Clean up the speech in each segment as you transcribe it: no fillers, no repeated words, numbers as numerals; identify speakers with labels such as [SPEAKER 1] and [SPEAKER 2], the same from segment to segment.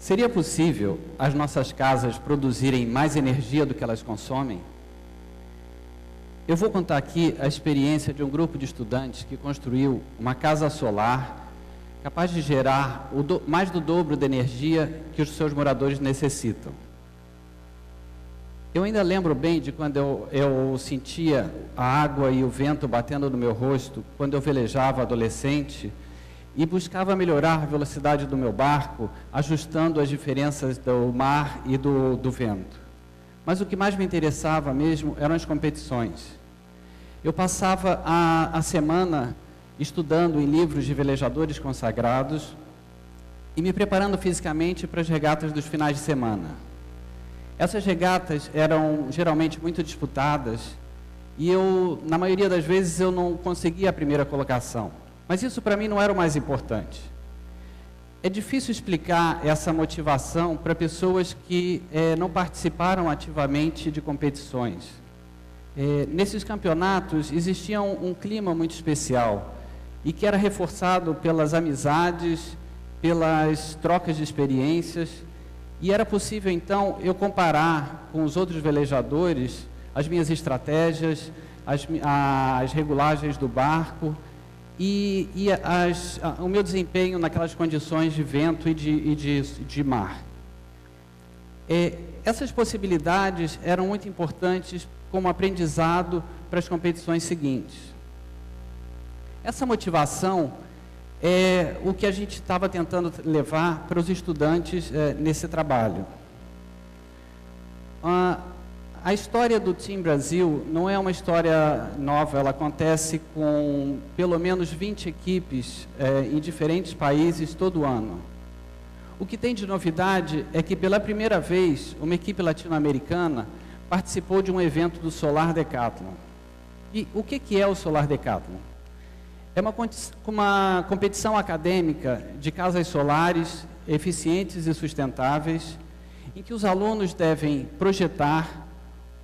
[SPEAKER 1] Seria possível as nossas casas produzirem mais energia do que elas consomem? Eu vou contar aqui a experiência de um grupo de estudantes que construiu uma casa solar capaz de gerar mais do dobro da energia que os seus moradores necessitam. Eu ainda lembro bem de quando eu sentia a água e o vento batendo no meu rosto, quando eu velejava adolescente e buscava melhorar a velocidade do meu barco, ajustando as diferenças do mar e do vento. Mas o que mais me interessava mesmo eram as competições. Eu passava a semana estudando em livros de velejadores consagrados e me preparando fisicamente para as regatas dos finais de semana. Essas regatas eram geralmente muito disputadas e na maioria das vezes, eu não conseguia a primeira colocação. Mas isso para mim não era o mais importante. É difícil explicar essa motivação para pessoas que não participaram ativamente de competições. Nesses campeonatos existia um clima muito especial e que era reforçado pelas amizades, pelas trocas de experiências, e era possível então eu comparar com os outros velejadores as minhas estratégias, as regulagens do barco e o meu desempenho naquelas condições de vento e de mar. Essas possibilidades eram muito importantes como aprendizado para as competições seguintes. Essa motivação é o que a gente estava tentando levar para os estudantes nesse trabalho. A história do Team Brasil não é uma história nova, ela acontece com pelo menos 20 equipes em diferentes países todo ano. O que tem de novidade é que pela primeira vez uma equipe latino-americana participou de um evento do Solar Decathlon. E o que é o Solar Decathlon? É uma competição acadêmica de casas solares eficientes e sustentáveis, em que os alunos devem projetar,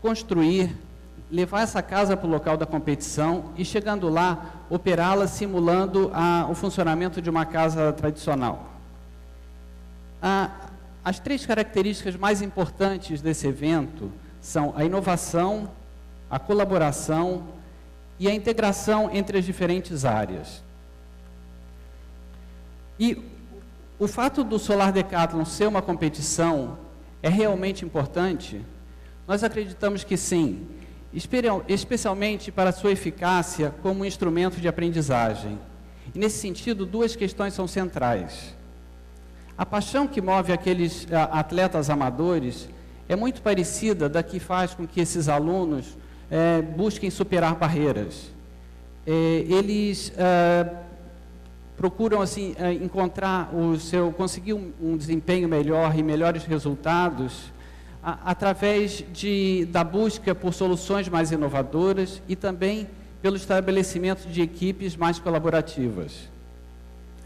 [SPEAKER 1] construir, levar essa casa para o local da competição e, chegando lá, operá-la simulando o funcionamento de uma casa tradicional. As três características mais importantes desse evento são a inovação, a colaboração e a integração entre as diferentes áreas. E o fato do Solar Decathlon ser uma competição é realmente importante? Nós acreditamos que sim, especialmente para sua eficácia como instrumento de aprendizagem. E nesse sentido, duas questões são centrais. A paixão que move aqueles atletas amadores é muito parecida da que faz com que esses alunos busquem superar barreiras. Eles procuram assim encontrar conseguir um desempenho melhor e melhores resultados através da busca por soluções mais inovadoras e também pelo estabelecimento de equipes mais colaborativas.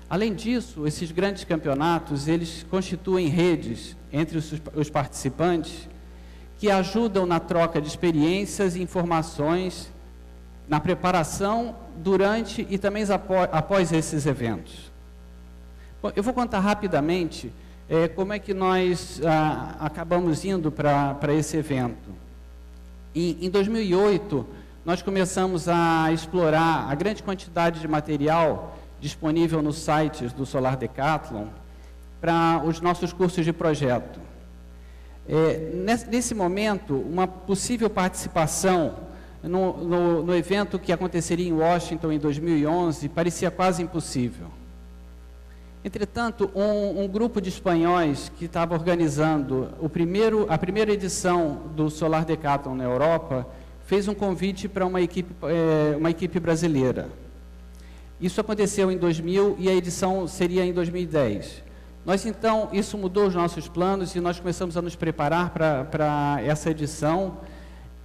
[SPEAKER 1] Além disso, esses grandes campeonatos, eles constituem redes entre os participantes que ajudam na troca de experiências e informações, na preparação, durante e também após esses eventos. Bom, eu vou contar rapidamente como é que nós acabamos indo para esse evento. Em 2008, nós começamos a explorar a grande quantidade de material disponível nos sites do Solar Decathlon para os nossos cursos de projeto. Nesse momento, uma possível participação no evento que aconteceria em Washington em 2011 parecia quase impossível. Entretanto, um grupo de espanhóis que estava organizando a primeira edição do Solar Decathlon na Europa fez um convite para uma equipe brasileira. Isso aconteceu em 2000 e a edição seria em 2010. Então, isso mudou os nossos planos e nós começamos a nos preparar para essa edição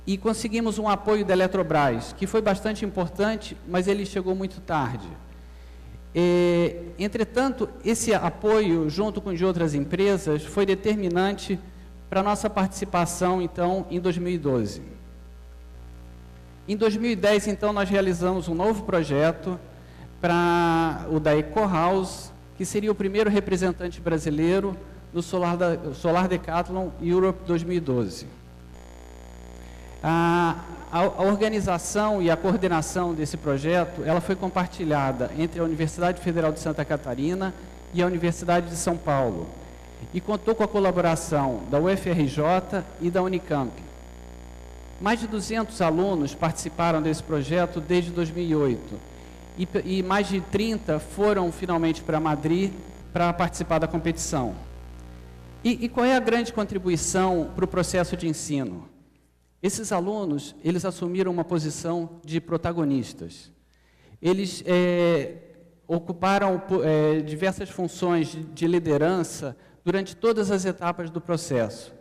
[SPEAKER 1] e conseguimos um apoio da Eletrobras, que foi bastante importante, mas ele chegou muito tarde. Entretanto, esse apoio, junto com de outras empresas, foi determinante para a nossa participação, então, em 2012. Em 2010, então, nós realizamos um novo projeto para o da Eco House, que seria o primeiro representante brasileiro no Solar Decathlon Europe 2012. A organização e a coordenação desse projeto, ela foi compartilhada entre a Universidade Federal de Santa Catarina e a Universidade de São Paulo, e contou com a colaboração da UFRJ e da Unicamp. Mais de 200 alunos participaram desse projeto desde 2008, e mais de 30 foram finalmente para Madrid para participar da competição. E qual é a grande contribuição para o processo de ensino? Esses alunos, eles assumiram uma posição de protagonistas. Eles ocuparam diversas funções de liderança durante todas as etapas do processo.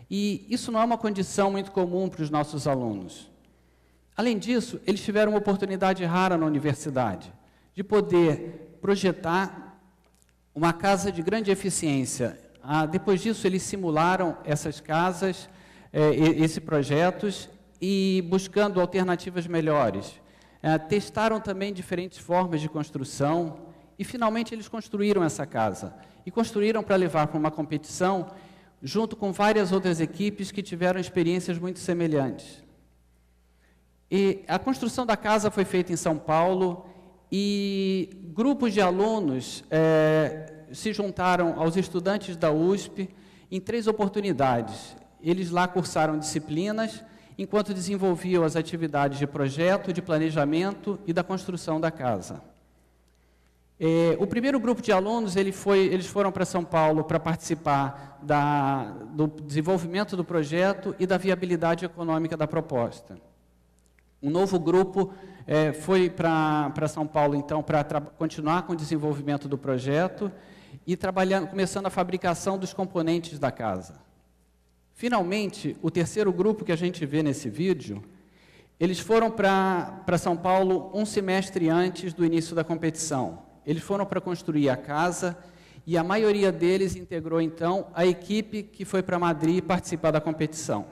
[SPEAKER 1] E isso não é uma condição muito comum para os nossos alunos. Além disso, eles tiveram uma oportunidade rara na universidade, de poder projetar uma casa de grande eficiência. Depois disso, eles simularam essas casas, esses projetos, e buscando alternativas melhores. Testaram também diferentes formas de construção, e finalmente eles construíram essa casa. E construíram para levar para uma competição, junto com várias outras equipes que tiveram experiências muito semelhantes. E a construção da casa foi feita em São Paulo, e grupos de alunos se juntaram aos estudantes da USP em 3 oportunidades. Eles lá cursaram disciplinas, enquanto desenvolviam as atividades de projeto, de planejamento e da construção da casa. O primeiro grupo de alunos, eles foram para São Paulo para participar do desenvolvimento do projeto e da viabilidade econômica da proposta. Um novo grupo foi para São Paulo, então, para continuar com o desenvolvimento do projeto e começando a fabricação dos componentes da casa. Finalmente, o terceiro grupo que a gente vê nesse vídeo, eles foram para São Paulo um semestre antes do início da competição. Eles foram para construir a casa e a maioria deles integrou, então, a equipe que foi para Madrid participar da competição.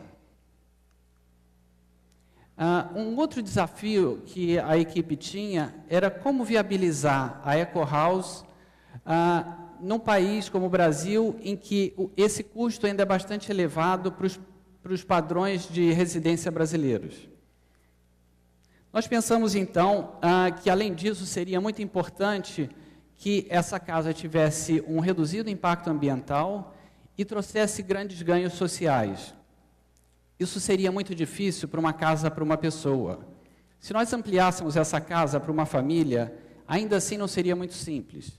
[SPEAKER 1] Um outro desafio que a equipe tinha era como viabilizar a Eco House num país como o Brasil, em que esse custo ainda é bastante elevado para os padrões de residência brasileiros. Nós pensamos, então, que, além disso, seria muito importante que essa casa tivesse um reduzido impacto ambiental e trouxesse grandes ganhos sociais. Isso seria muito difícil para uma casa para uma pessoa. Se nós ampliássemos essa casa para uma família, ainda assim não seria muito simples.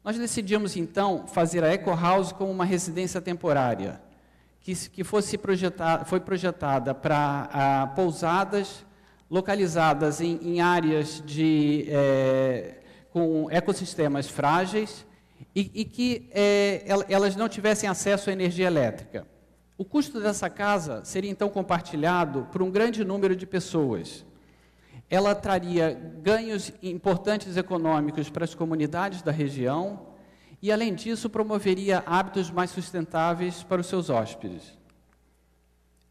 [SPEAKER 1] Nós decidimos, então, fazer a Eco House como uma residência temporária, que foi projetada para pousadas localizadas em áreas com ecossistemas frágeis e que elas não tivessem acesso à energia elétrica. O custo dessa casa seria, então, compartilhado por um grande número de pessoas. Ela traria ganhos importantes econômicos para as comunidades da região e, além disso, promoveria hábitos mais sustentáveis para os seus hóspedes.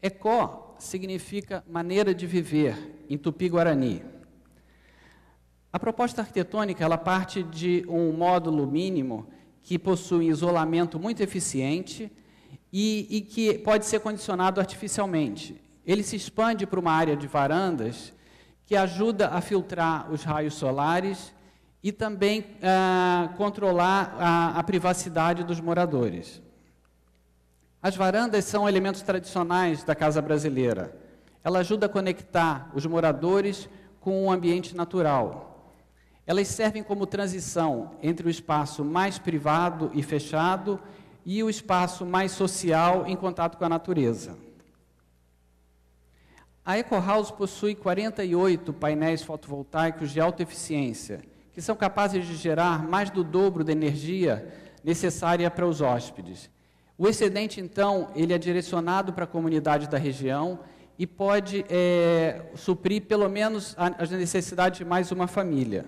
[SPEAKER 1] Eco significa maneira de viver, em Tupi-Guarani. A proposta arquitetônica, ela parte de um módulo mínimo que possui isolamento muito eficiente e que pode ser condicionado artificialmente. Ele se expande para uma área de varandas que ajuda a filtrar os raios solares e também controlar a privacidade dos moradores. As varandas são elementos tradicionais da casa brasileira. Ela ajuda a conectar os moradores com o ambiente natural. Elas servem como transição entre o espaço mais privado e fechado e o espaço mais social em contato com a natureza. A Eco House possui 48 painéis fotovoltaicos de alta eficiência, que são capazes de gerar mais do dobro da energia necessária para os hóspedes. O excedente, então, ele é direcionado para a comunidade da região e pode suprir pelo menos as necessidades de mais uma família.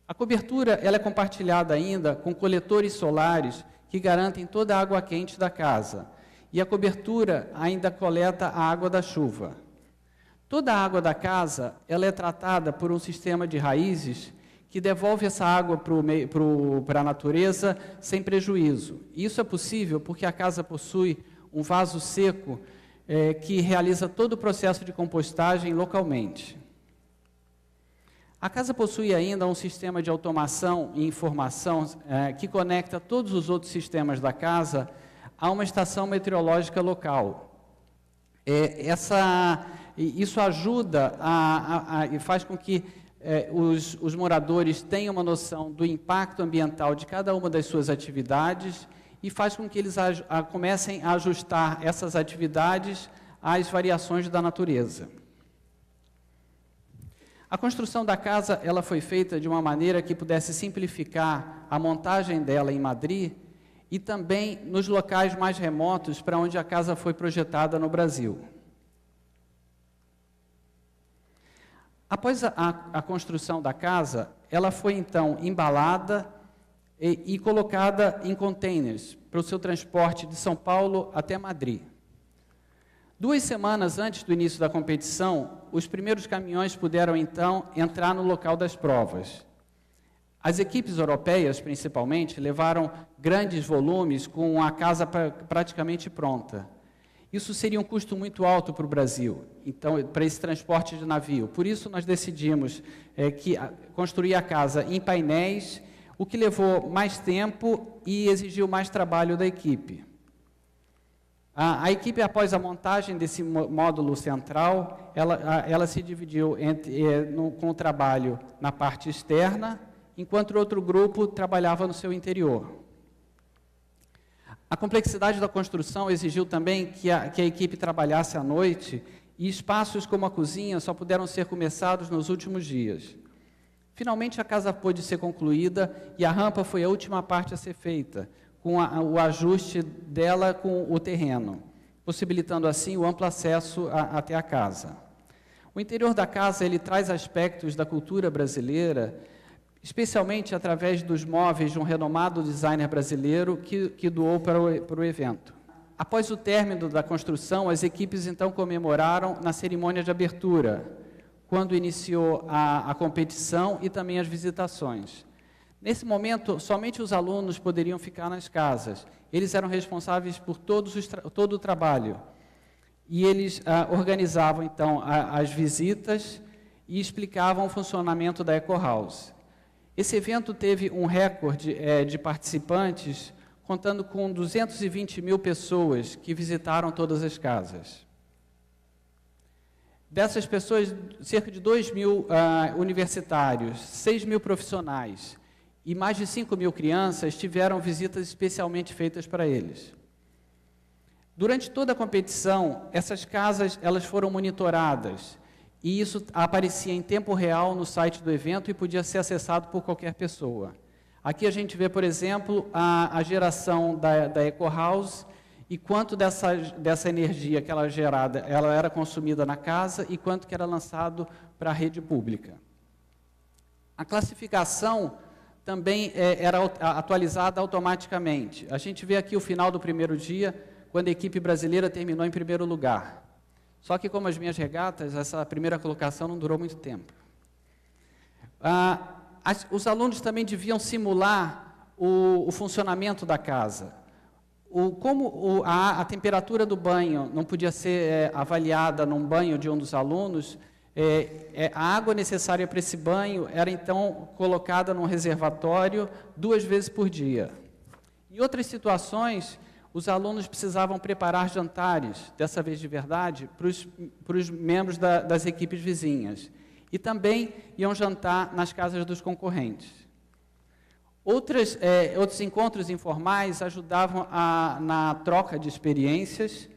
[SPEAKER 1] A cobertura ela é compartilhada ainda com coletores solares que garantem toda a água quente da casa. E a cobertura ainda coleta a água da chuva. Toda a água da casa ela é tratada por um sistema de raízes que devolve essa água para a natureza sem prejuízo. Isso é possível porque a casa possui um vaso seco que realiza todo o processo de compostagem localmente. A casa possui ainda um sistema de automação e informação que conecta todos os outros sistemas da casa a uma estação meteorológica local. Isso ajuda e faz com que os moradores tenham uma noção do impacto ambiental de cada uma das suas atividades e faz com que eles comecem a ajustar essas atividades às variações da natureza. A construção da casa ela foi feita de uma maneira que pudesse simplificar a montagem dela em Madrid e também nos locais mais remotos para onde a casa foi projetada no Brasil. Após a construção da casa, ela foi então embalada e colocada em containers para o seu transporte de São Paulo até Madrid. 2 semanas antes do início da competição, os primeiros caminhões puderam então entrar no local das provas. As equipes europeias, principalmente, levaram grandes volumes com a casa praticamente pronta. Isso seria um custo muito alto para o Brasil, então, para esse transporte de navio. Por isso, nós decidimos construir a casa em painéis, o que levou mais tempo e exigiu mais trabalho da equipe. A equipe, após a montagem desse módulo central, ela se dividiu com o trabalho na parte externa, enquanto o outro grupo trabalhava no seu interior. A complexidade da construção exigiu também que a equipe trabalhasse à noite e espaços como a cozinha só puderam ser começados nos últimos dias. Finalmente, a casa pôde ser concluída e a rampa foi a última parte a ser feita, com o ajuste dela com o terreno, possibilitando assim o amplo acesso até a casa. O interior da casa ele traz aspectos da cultura brasileira, especialmente através dos móveis de um renomado designer brasileiro que doou para o evento. Após o término da construção, as equipes então comemoraram na cerimônia de abertura, quando iniciou a competição e também as visitações. Nesse momento, somente os alunos poderiam ficar nas casas. Eles eram responsáveis por todo o trabalho. E eles organizavam, então, as visitas e explicavam o funcionamento da Eco House. Esse evento teve um recorde de participantes, contando com 220 mil pessoas que visitaram todas as casas. Dessas pessoas, cerca de 2 mil universitários, 6 mil profissionais e mais de 5 mil crianças tiveram visitas especialmente feitas para eles. Durante toda a competição, essas casas elas foram monitoradas e isso aparecia em tempo real no site do evento e podia ser acessado por qualquer pessoa. Aqui a gente vê, por exemplo, a geração da Eco House e quanto dessa energia que ela era gerada, ela era consumida na casa e quanto que era lançado para a rede pública. A classificação também era atualizada automaticamente. A gente vê aqui o final do primeiro dia, quando a equipe brasileira terminou em primeiro lugar. Só que, como as minhas regatas, essa primeira colocação não durou muito tempo. Os alunos também deviam simular o funcionamento da casa. Como a temperatura do banho não podia ser avaliada num banho de um dos alunos, a água necessária para esse banho era, então, colocada num reservatório 2 vezes por dia. Em outras situações, os alunos precisavam preparar jantares, dessa vez de verdade, para os membros das equipes vizinhas. E também iam jantar nas casas dos concorrentes. Outros encontros informais ajudavam na troca de experiências.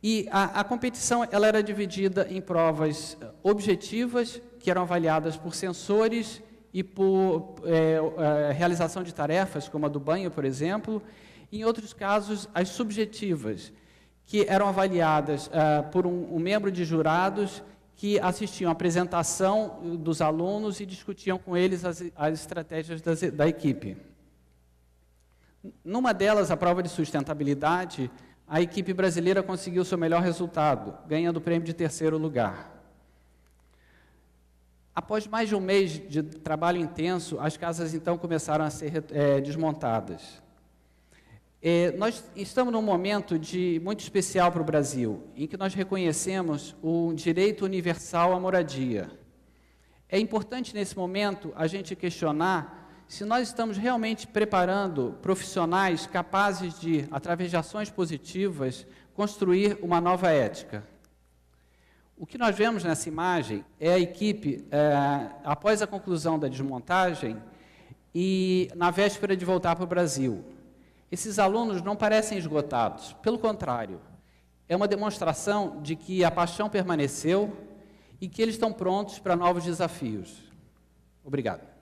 [SPEAKER 1] E a competição ela era dividida em provas objetivas, que eram avaliadas por sensores e por realização de tarefas, como a do banho, por exemplo. E, em outros casos, as subjetivas, que eram avaliadas por um membro de jurados que assistiam à apresentação dos alunos e discutiam com eles as estratégias da equipe. Numa delas, a prova de sustentabilidade, a equipe brasileira conseguiu seu melhor resultado, ganhando o prêmio de 3º lugar. Após mais de um mês de trabalho intenso, as casas então começaram a ser desmontadas. Nós estamos num momento muito especial para o Brasil, em que nós reconhecemos o direito universal à moradia. É importante, nesse momento, a gente questionar se nós estamos realmente preparando profissionais capazes de, através de ações positivas, construir uma nova ética. O que nós vemos nessa imagem é a equipe, após a conclusão da desmontagem e na véspera de voltar para o Brasil. Esses alunos não parecem esgotados, pelo contrário, é uma demonstração de que a paixão permaneceu e que eles estão prontos para novos desafios. Obrigado.